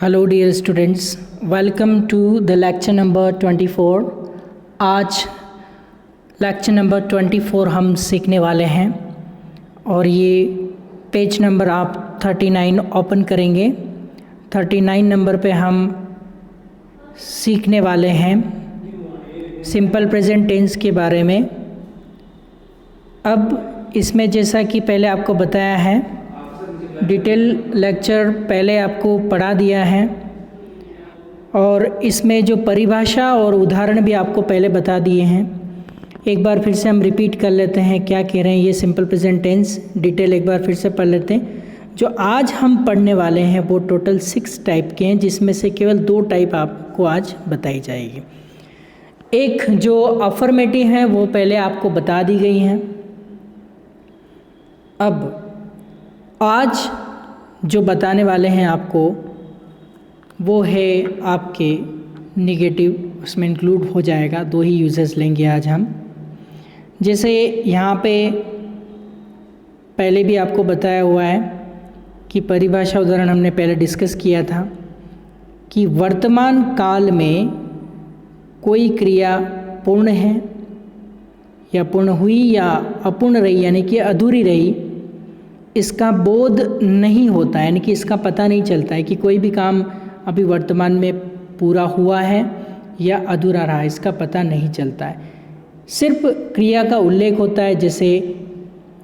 Hello dear students, welcome to the lecture number 24। आज lecture number 24 हम सीखने वाले हैं और ये पेज नंबर आप 39 ओपन करेंगे। 39 नंबर पे हम सीखने वाले हैं सिंपल प्रेजेंट टेंस के बारे में। अब इसमें जैसा कि पहले आपको बताया है, डिटेल लेक्चर पहले आपको पढ़ा दिया है और इसमें जो परिभाषा और उदाहरण भी आपको पहले बता दिए हैं। एक बार फिर से हम रिपीट कर लेते हैं क्या कह रहे हैं। ये सिंपल प्रेजेंट टेंस डिटेल एक बार फिर से पढ़ लेते हैं। जो आज हम पढ़ने वाले हैं वो टोटल 6 टाइप के हैं, जिसमें से केवल 2 टाइप आपको आज बताई जाएगी। एक जो अफर्मेटिव है वो पहले आपको बता दी गई है। अब आज जो बताने वाले हैं आपको वो है आपके निगेटिव, उसमें इंक्लूड हो जाएगा। 2 ही यूजेस लेंगे आज हम। जैसे यहाँ पे पहले भी आपको बताया हुआ है कि परिभाषा उदाहरण हमने पहले डिस्कस किया था कि वर्तमान काल में कोई क्रिया पूर्ण है या पूर्ण हुई या अपूर्ण रही, यानी कि अधूरी रही, इसका बोध नहीं होता है, यानी कि इसका पता नहीं चलता है कि कोई भी काम अभी वर्तमान में पूरा हुआ है या अधूरा रहा, इसका पता नहीं चलता है। सिर्फ क्रिया का उल्लेख होता है। जैसे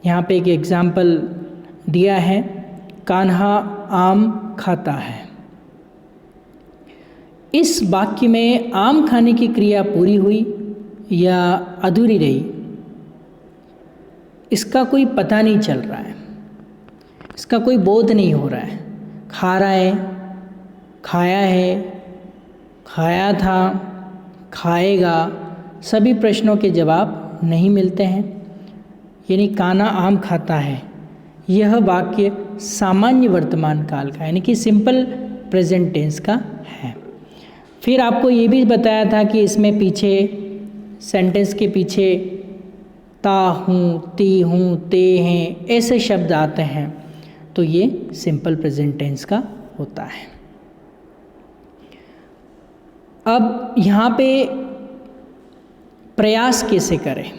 यहाँ पे एक एग्जाम्पल दिया है, कान्हा आम खाता है। इस वाक्य में आम खाने की क्रिया पूरी हुई या अधूरी रही, इसका कोई पता नहीं चल रहा है, इसका कोई बोध नहीं हो रहा है। खा रहा है, खाया है, खाया था, खाएगा, सभी प्रश्नों के जवाब नहीं मिलते हैं। यानी कान्हा आम खाता है, यह वाक्य सामान्य वर्तमान काल का, यानी कि सिंपल प्रेजेंट टेंस का है। फिर आपको ये भी बताया था कि इसमें पीछे सेंटेंस के पीछे ता हूँ, ती हूँ, ते हैं, ऐसे शब्द आते हैं, तो ये सिंपल प्रेजेंट टेंस का होता है। अब यहाँ पे प्रयास कैसे करें,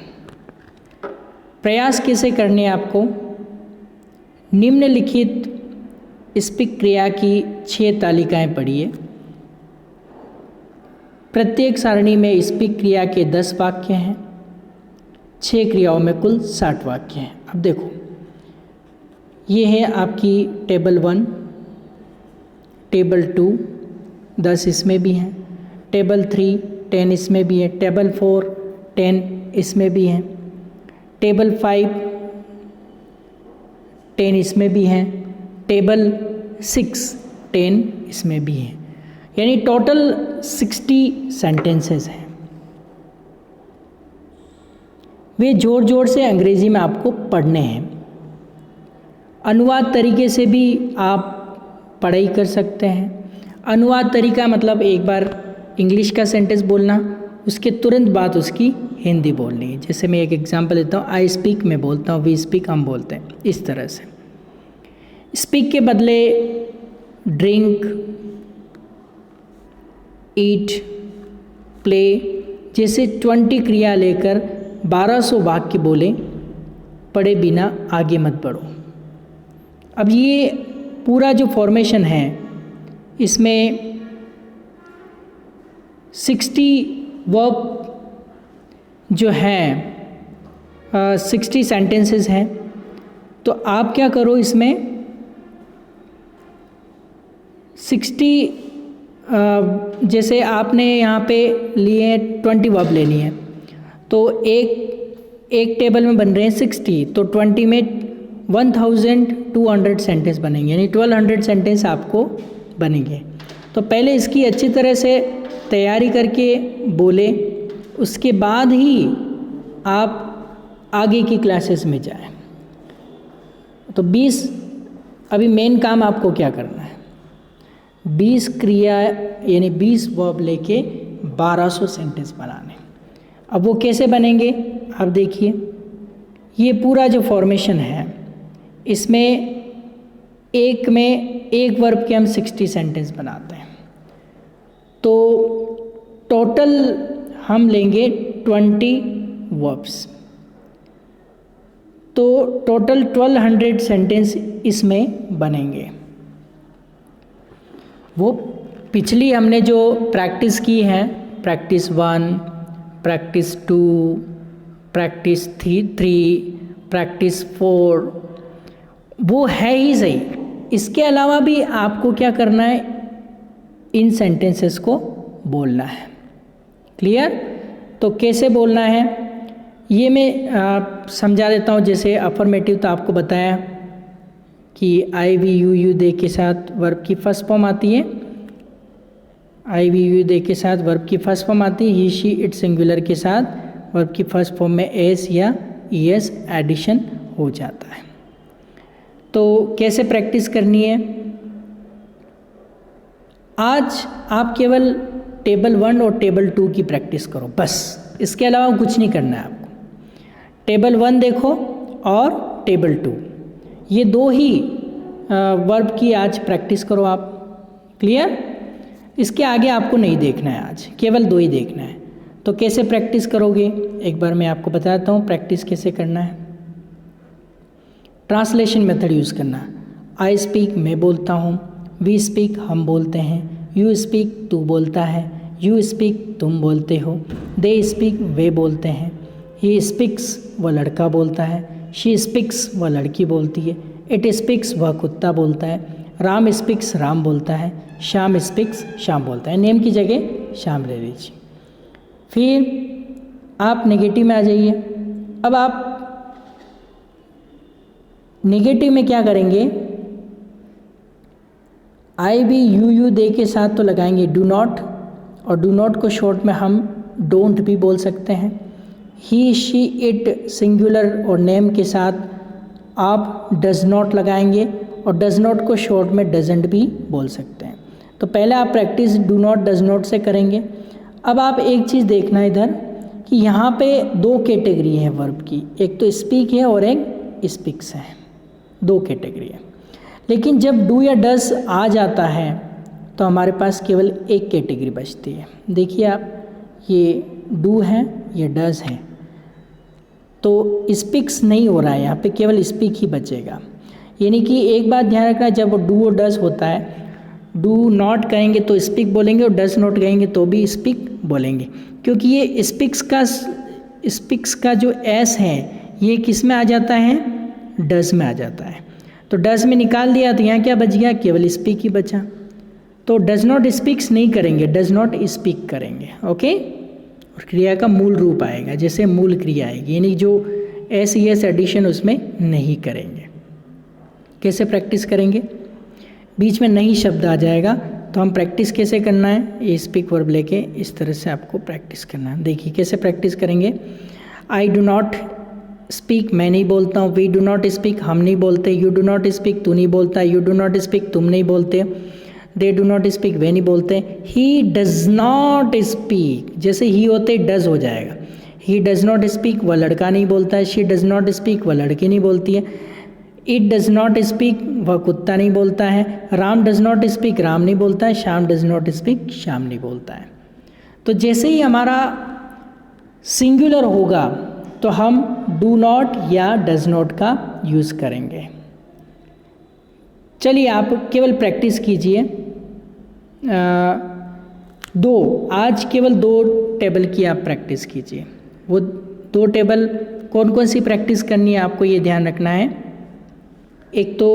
प्रयास कैसे करने आपको निम्नलिखित स्पीक क्रिया की 6 तालिकाएं पढ़िए। प्रत्येक सारणी में स्पीक क्रिया के 10 वाक्य हैं। 6 क्रियाओं में कुल 60 वाक्य हैं। अब देखो, ये है आपकी टेबल 1, टेबल 2 10 इसमें भी हैं, टेबल 3 10 इसमें भी है, टेबल 4 10 इसमें भी हैं, टेबल 5 10 इसमें भी हैं, टेबल 6 10 इसमें भी हैं। यानी टोटल 60 सेंटेंसेस हैं। वे जोर जोर से अंग्रेज़ी में आपको पढ़ने हैं। अनुवाद तरीके से भी आप पढ़ाई कर सकते हैं। अनुवाद तरीका मतलब एक बार इंग्लिश का सेंटेंस बोलना, उसके तुरंत बाद उसकी हिंदी बोलनी है। जैसे मैं एक एग्जांपल देता हूँ, आई स्पीक मैं बोलता हूँ, वी स्पीक हम बोलते हैं, इस तरह से। स्पीक के बदले ड्रिंक, ईट, प्ले जैसे 20 क्रिया लेकर 1200 वाक्य बोले, पढ़े बिना आगे मत बढ़ो। अब ये पूरा जो फॉर्मेशन है, इसमें 60 वर्ब जो हैं 60 सेंटेंसेस हैं। तो आप क्या करो, इसमें 60 जैसे आपने यहाँ पे लिए 20 वर्ब लेनी है, तो एक टेबल में बन रहे हैं 60, तो 20 में 1200 सेंटेंस बनेंगे, यानी 1200 सेंटेंस आपको बनेंगे। तो पहले इसकी अच्छी तरह से तैयारी करके बोले, उसके बाद ही आप आगे की क्लासेस में जाएं। तो 20 अभी मेन काम आपको क्या करना है, 20 क्रिया यानी 20 वर्ब लेके 1200 सेंटेंस बनाने। अब वो कैसे बनेंगे आप देखिए। ये पूरा जो फॉर्मेशन है, इसमें एक में एक वर्ब के हम 60 सेंटेंस बनाते हैं, तो टोटल हम लेंगे 20 वर्ब्स, तो टोटल 1200 सेंटेंस इसमें बनेंगे। वो पिछली हमने जो प्रैक्टिस की है, प्रैक्टिस 1, प्रैक्टिस 2, प्रैक्टिस 3, प्रैक्टिस 4, वो है ही सही। इसके अलावा भी आपको क्या करना है, इन सेंटेंसेस को बोलना है। क्लियर? तो कैसे बोलना है ये मैं समझा देता हूँ। जैसे अफर्मेटिव तो आपको बताया कि आई वी यू दे के साथ वर्ब की फर्स्ट फॉर्म आती है, आई वी यू दे के साथ वर्ब की फर्स्ट फॉर्म आती है। ही शी इट सिंगुलर के साथ वर्ब की फर्स्ट फॉर्म में एस या ईएस एडिशन हो जाता है। तो कैसे प्रैक्टिस करनी है, आज आप केवल टेबल 1 और टेबल 2 की प्रैक्टिस करो बस, इसके अलावा कुछ नहीं करना है आपको। टेबल 1 देखो और टेबल 2, ये दो ही वर्ब की आज प्रैक्टिस करो आप। क्लियर? इसके आगे आपको नहीं देखना है, आज केवल दो ही देखना है। तो कैसे प्रैक्टिस करोगे, एक बार मैं आपको बताता हूँ प्रैक्टिस कैसे करना है। ट्रांसलेशन मेथड यूज़ करना। आई स्पीक मैं बोलता हूँ, वी स्पीक हम बोलते हैं, यू स्पीक तू बोलता है, यू स्पीक तुम बोलते हो, दे स्पीक वे बोलते हैं, ही स्पीक्स वह लड़का बोलता है, शी स्पीक्स वह लड़की बोलती है, इट स्पीक्स वह कुत्ता बोलता है, राम स्पीक्स राम बोलता है, श्याम स्पीक्स श्याम बोलता है। नेम की जगह श्याम ले लीजिए। फिर आप नेगेटिव में आ जाइए। अब आप नेगेटिव में क्या करेंगे, आई वी यू दे के साथ तो लगाएंगे डू नॉट, और डू नॉट को शॉर्ट में हम डोंट भी बोल सकते हैं। ही शी इट सिंगुलर और नेम के साथ आप डज नॉट लगाएंगे, और डज नॉट को शॉर्ट में डजेंट भी बोल सकते हैं। तो पहले आप practice do not does not से करेंगे। अब आप एक चीज़ देखना इधर कि यहाँ पे दो कैटेगरी है वर्ब की, एक तो स्पीक है और एक स्पीक्स है, दो कैटेगरी है। लेकिन जब डू या डज आ जाता है तो हमारे पास केवल एक कैटेगरी बचती है। देखिए आप, ये डू है, ये डज है, तो स्पीक्स नहीं हो रहा है, यहाँ पे केवल स्पीक ही बचेगा। यानी कि एक बात ध्यान रखना, जब डू और डज होता है, डू नॉट कहेंगे तो स्पीक बोलेंगे और डज नॉट कहेंगे तो भी स्पीक बोलेंगे, क्योंकि ये स्पीक्स का जो एस है ये किस में आ जाता है, डज में आ जाता है। तो डज में निकाल दिया तो यहाँ क्या बच गया, केवल स्पीक ही बचा। तो डज नॉट स्पीक्स नहीं करेंगे, डज नॉट स्पीक करेंगे। ओके, और क्रिया का मूल रूप आएगा, जैसे मूल क्रिया आएगी, यानी जो एस एडिशन उसमें नहीं करेंगे। कैसे प्रैक्टिस करेंगे, बीच में नहीं शब्द आ जाएगा तो हम प्रैक्टिस कैसे करना है, ये स्पीक वर्ब लेके इस तरह से आपको प्रैक्टिस करना है। देखिए कैसे प्रैक्टिस करेंगे। आई डू नॉट स्पीक मैं नहीं बोलता हूँ, वी डू नॉट स्पीक हम नहीं बोलते, यू डू नॉट स्पीक तू नहीं बोलता, यू डू नॉट स्पीक तुम नहीं बोलते, दे डू नॉट स्पीक वे नहीं बोलते, ही डज नॉट स्पीक, जैसे ही होते डज हो जाएगा, ही डज नॉट स्पीक वह लड़का नहीं बोलता है, शी डज नॉट स्पीक वह लड़की नहीं बोलती है, इट डज नॉट स्पीक वह कुत्ता नहीं बोलता है, Ram does not speak Ram नहीं बोलता है, Shyam does not speak Shyam नहीं बोलता है। तो जैसे ही हमारा सिंगुलर होगा तो हम डू नॉट या डज नॉट का यूज़ करेंगे। चलिए आप केवल प्रैक्टिस कीजिए। आज केवल 2 टेबल की आप प्रैक्टिस कीजिए। वो 2 टेबल कौन कौन सी प्रैक्टिस करनी है आपको ये ध्यान रखना है। एक तो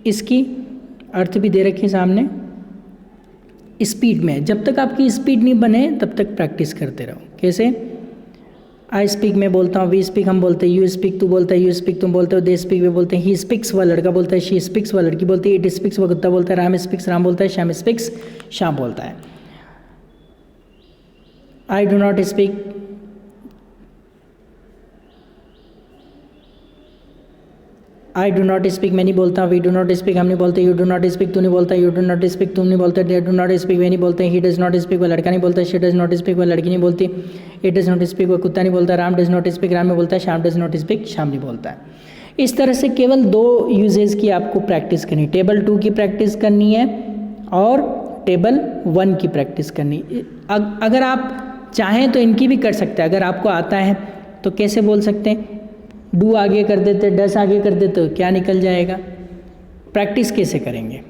इसकी अर्थ भी दे रखिए सामने, स्पीड में, जब तक आपकी स्पीड नहीं बने तब तक प्रैक्टिस करते रहो। कैसे, आई स्पीक मैं बोलता हूँ, वी स्पीक हम बोलते हैं, यू स्पीक तू बोलता है, यू स्पीक तुम बोलते हो, दे स्पीक वे बोलते हैं, ही स्पीक्स वह लड़का बोलता है, शी स्पीक्स वह लड़की बोलती है, इट स्पीक्स वह कुत्ता बोलता है, राम स्पीक्स राम बोलता है, श्याम स्पीक्स श्याम बोलता है। I do not speak, I do not speak मैं नहीं बोलता, वी डू नॉट स्पीक हम नहीं बोलते, यू डू नॉट स्पीक तू नहीं बोलता, यू डू नॉट स्पीक तुम नहीं बोलते, दे डू नॉट स्पीक वे नहीं बोलते, ही डज नॉट स्पीक वह लड़का नहीं बोलता, शी डज नॉट स्पीक वह लड़की नहीं बोलती, इट डज नॉट स्पीक वह कुत्ता नहीं बोलता, Ram does not speak Ram नहीं बोलता है, Shyam does not speak Shyam नहीं बोलता है। इस तरह से केवल 2 यूजेस की आपको प्रैक्टिस करनी है, टेबल 2 की प्रैक्टिस करनी है और टेबल 1 की प्रैक्टिस करनी। अगर आप चाहें तो इनकी भी कर सकते हैं, अगर आपको आता है तो कैसे बोल सकते हैं, डू आगे कर देते, डस आगे कर देते तो क्या निकल जाएगा। प्रैक्टिस कैसे करेंगे,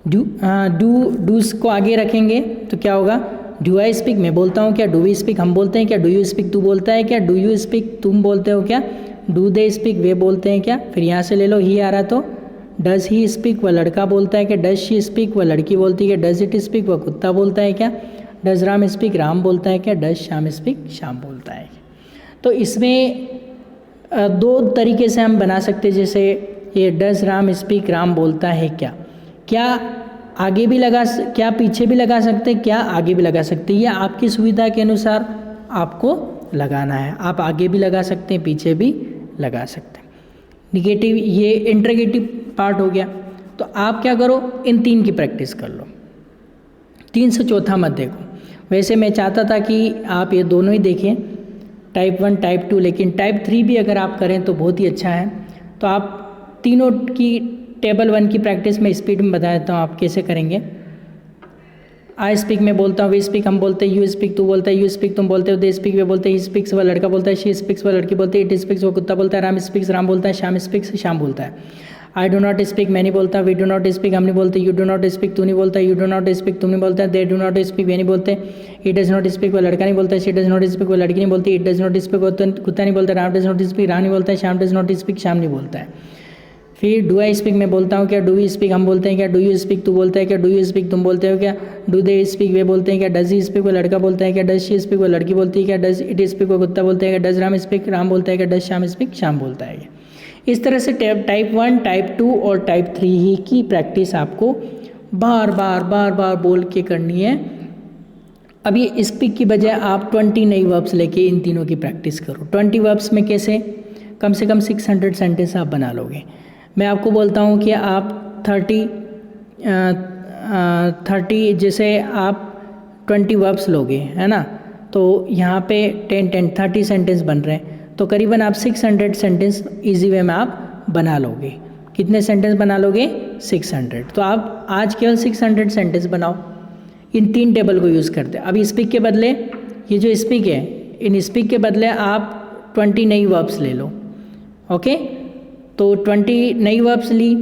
डूस को आगे रखेंगे तो क्या होगा, डू आई स्पीक मैं बोलता हूँ क्या, डू वी स्पीक हम बोलते हैं क्या, डू यू स्पीक तू बोलता है क्या, डू यू स्पीक तुम बोलते हो क्या, डू दे स्पीक वे बोलते हैं क्या। फिर यहाँ से ले लो ही आ रहा तो डज ही स्पीक वह लड़का बोलता है क्या, डज शी स्पीक वह लड़की बोलती है क्या, डज इट स्पीक वह कुत्ता बोलता है क्या, डज राम स्पीक राम बोलता है क्या, डज श्याम स्पीक श्याम बोलता है। तो इसमें 2 तरीके से हम बना सकते हैं, जैसे ये डज राम स्पीक राम बोलता है क्या, क्या आगे भी लगा, क्या पीछे भी लगा सकते हैं, क्या आगे भी लगा सकते हैं, ये आपकी सुविधा के अनुसार आपको लगाना है। आप आगे भी लगा सकते हैं, पीछे भी लगा सकते हैं। निगेटिव ये इंटरोगेटिव पार्ट हो गया। तो आप क्या करो, इन 3 की प्रैक्टिस कर लो, 3 से चौथा मत देखो। वैसे मैं चाहता था कि आप ये दोनों ही देखें, टाइप 1 टाइप 2, लेकिन टाइप 3 भी अगर आप करें तो बहुत ही अच्छा है। तो आप तीनों की टेबल 1 की प्रैक्टिस में स्पीड में बता देता हूँ आप कैसे करेंगे। आई स्पीक मैं बोलता हूँ, वी स्पीक हम बोलते हैं, यू स्पीक तू बोलता है, यू स्पीक तुम बोलते हो, दे स्पीक वे बोलते हैं, ही स्पीक्स वह लड़का बोलता है, शी स्पीक्स वह लड़की बोलती है, इट स्पीक्स वो कुत्ता बोलता है, राम स्पीक्स राम बोलता है, श्याम स्पीक्स श्याम बोलता है। आई डो नॉट स्पीक मैं नहीं बोलता, वी डो नॉट स्पीक हम नहीं बोलते, यू डो नॉट स्पीक तू नहीं बोलता, यू डो नॉट स्पीक तुम नहीं बोलता, दे डो नॉट स्पीक वे नहीं बोलते, इट डज नॉट स्पीक वह लड़का नहीं बोलता, शी डज नॉट स्पीक वह लड़की नहीं बोलती, इट डज नॉट स्पीक वो कुत्ता नहीं बोलता, Ram does not speak Ram नहीं बोलता है, Shyam does not speak Shyam नहीं बोलता है। फिर डू आई स्पीक मैं बोलता हूँ क्या, डू वी स्पीक हम बोलते हैं क्या, डू यू स्पीक तू बोलता है क्या, डू यू स्पीक तुम बोलते हो क्या, डू दे स्पीक वे बोलते हैं क्या, डज ही स्पीक वो लड़का बोलता है क्या, डज शी स्पीक वो लड़की बोलती है क्या, डज इट स्पीक वो कुत्ता बोलता है क्या, डज राम स्पीक राम बोलता है क्या, डज श्याम स्पीक श्याम बोलता है। इस तरह से टाइप 1 टाइप 2 और टाइप 3 ही की प्रैक्टिस आपको बार बार बोल के करनी है। अब ये स्पीक की बजाय आप 20 नई वर्ब्स लेके इन तीनों की प्रैक्टिस करो। 20 वर्ब्स में कैसे, कम से कम 600 सेंटेंस आप बना लोगे। मैं आपको बोलता हूँ कि आप 30 जैसे आप 20 वर्ब्स लोगे है ना, तो यहाँ पे 10 30 सेंटेंस बन रहे हैं, तो करीबन आप 600 सेंटेंस इजी वे में आप बना लोगे। कितने सेंटेंस बना लोगे, 600। तो आप आज केवल 600 सेंटेंस बनाओ, इन 3 टेबल को यूज़ करते हैं। अब स्पीक के बदले, ये जो स्पीक है, इन स्पीक के बदले आप 20 नई वर्ब्स ले लो। ओके, तो 20 नई वर्ब्स ली।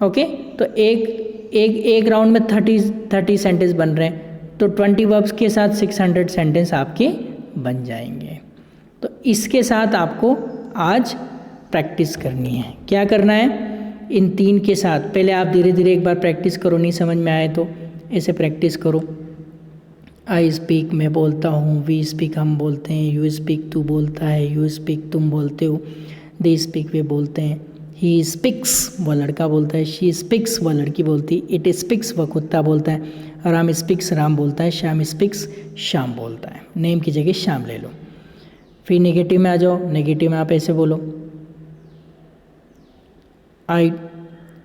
ओके, तो एक राउंड में 30 सेंटेंस बन रहे हैं, तो 20 वर्ब्स के साथ 600 सेंटेंस आपके बन जाएंगे। तो इसके साथ आपको आज प्रैक्टिस करनी है। क्या करना है, इन 3 के साथ पहले आप धीरे धीरे एक बार प्रैक्टिस करो, नहीं समझ में आए तो ऐसे प्रैक्टिस करो। आई स्पीक मैं बोलता हूँ, वी स्पीक हम बोलते हैं, यू स्पीक तू बोलता है, यू स्पीक तुम बोलते हो, दे स्पीक वे बोलते हैं, ही स्पीक्स वह लड़का बोलता है, शी स्पीक्स वह लड़की बोलती, इट स्पीक्स वह कुत्ता बोलता है, राम स्पीक्स राम बोलता है, श्याम स्पीक्स श्याम बोलता है। नेम की जगह श्याम ले लो। फिर नेगेटिव में आ जाओ, नेगेटिव में आप ऐसे बोलो आई,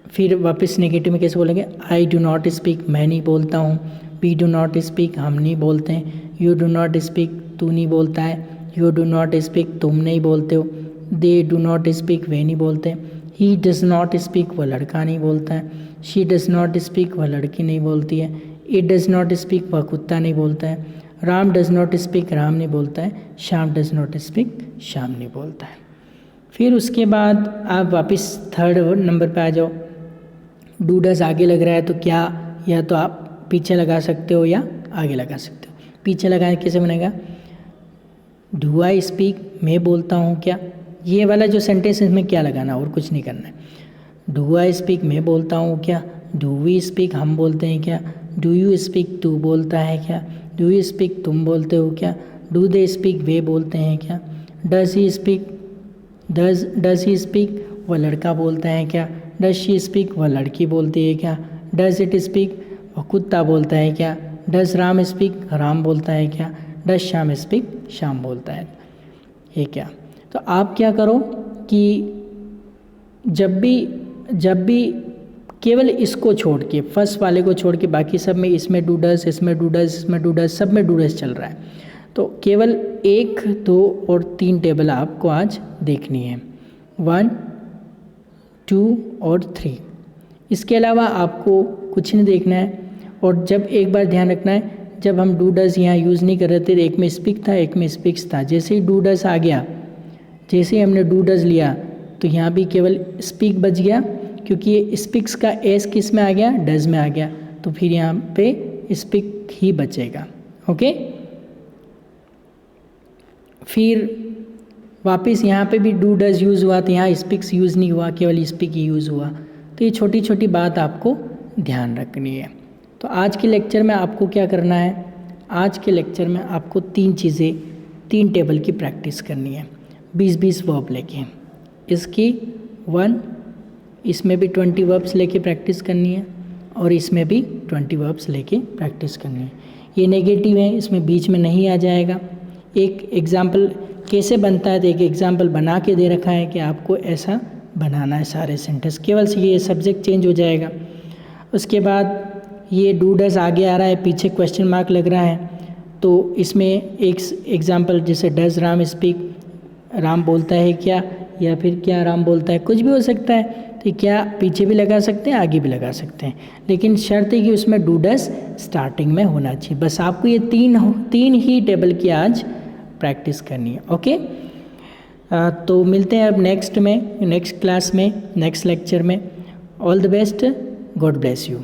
फिर वापस नेगेटिव में कैसे बोलेंगे, आई डू नॉट स्पीक मैं नहीं बोलता हूँ, वी डू नॉट स्पीक हम नहीं बोलते हैं, यू डू नॉट स्पीक तू नहीं बोलता है, यू डू नॉट स्पीक तुम नहीं बोलते हो, दे डू नॉट स्पीक वे नहीं बोलते, ही डज नॉट स्पीक वह लड़का नहीं बोलता है, शी डज नॉट स्पीक वह लड़की नहीं बोलती है, इट डज नॉट स्पीक वह कुत्ता नहीं बोलता है, Ram does not speak Ram नहीं बोलता है, Shyam does not speak Shyam नहीं बोलता है। फिर उसके बाद आप वापस 3rd नंबर पे आ जाओ। डू डज आगे लग रहा है तो क्या, या तो आप पीछे लगा सकते हो या आगे लगा सकते हो। पीछे लगाए कैसे बनेगा, डू आई स्पीक मैं बोलता हूँ क्या, ये वाला जो सेंटेंस इसमें क्या लगाना और कुछ नहीं करना है। डू आई स्पीक मैं बोलता हूँ क्या, डू वी स्पीक हम बोलते हैं क्या, डू यू स्पीक तू बोलता है क्या, डू यू स्पीक तुम बोलते हो क्या, डू दे स्पीक वे बोलते हैं क्या, डज ही स्पीक वह लड़का बोलता है क्या, डज शी स्पीक वह लड़की बोलती है क्या, डज इट स्पीक वह कुत्ता बोलता है क्या, डज राम स्पीक राम बोलता है क्या, डज श्याम स्पीक श्याम बोलता है। ये क्या, तो आप क्या करो कि जब भी केवल इसको छोड़ के, फर्स्ट वाले को छोड़ के बाकी सब में, इसमें डू डज, इसमें डू डज, इसमें डू डज, सब में डू डज चल रहा है, तो केवल 1 2 और 3 टेबल आपको आज देखनी है। 1, 2 और 3। इसके अलावा आपको कुछ नहीं देखना है। और जब एक बार ध्यान रखना है, जब हम डू डज यहाँ यूज़ नहीं कर रहे थे, एक में स्पीक था एक में स्पीक्स था। जैसे ही डू डज आ गया, जैसे ही हमने डू डज लिया तो यहाँ भी केवल स्पीक बच गया, क्योंकि ये स्पीक्स का एस किस में आ गया, डज में आ गया, तो फिर यहाँ पे स्पीक ही बचेगा। ओके, फिर वापस यहाँ पे भी डू डज यूज़ हुआ, तो यहाँ स्पीक्स यूज़ नहीं हुआ, केवल स्पीक ही यूज़ हुआ। तो ये छोटी छोटी बात आपको ध्यान रखनी है। तो आज के लेक्चर में आपको क्या करना है, आज के लेक्चर में आपको 3 टेबल की प्रैक्टिस करनी है, 20-20 वर्ब लेके। इसकी 1, इसमें भी 20 वर्ब्स लेके प्रैक्टिस करनी है, और इसमें भी 20 वर्ब्स लेके प्रैक्टिस करनी है। ये नेगेटिव है, इसमें बीच में नहीं आ जाएगा। एक एग्जाम्पल कैसे बनता है, तो एक एग्जाम्पल बना के दे रखा है कि आपको ऐसा बनाना है सारे सेंटेंस, केवल ये सब्जेक्ट चेंज हो जाएगा। उसके बाद ये डू डज आगे आ रहा है, पीछे क्वेश्चन मार्क लग रहा है, तो इसमें एक एग्जाम्पल जैसे डज राम स्पीक, राम बोलता है क्या, या फिर क्या राम बोलता है, कुछ भी हो सकता है। तो क्या पीछे भी लगा सकते हैं, आगे भी लगा सकते हैं, लेकिन शर्त है कि उसमें डू डज स्टार्टिंग में होना चाहिए। बस आपको ये तीन ही टेबल की आज प्रैक्टिस करनी है। ओके, तो मिलते हैं अब नेक्स्ट क्लास में, नेक्स्ट लेक्चर में। All the best, God bless you.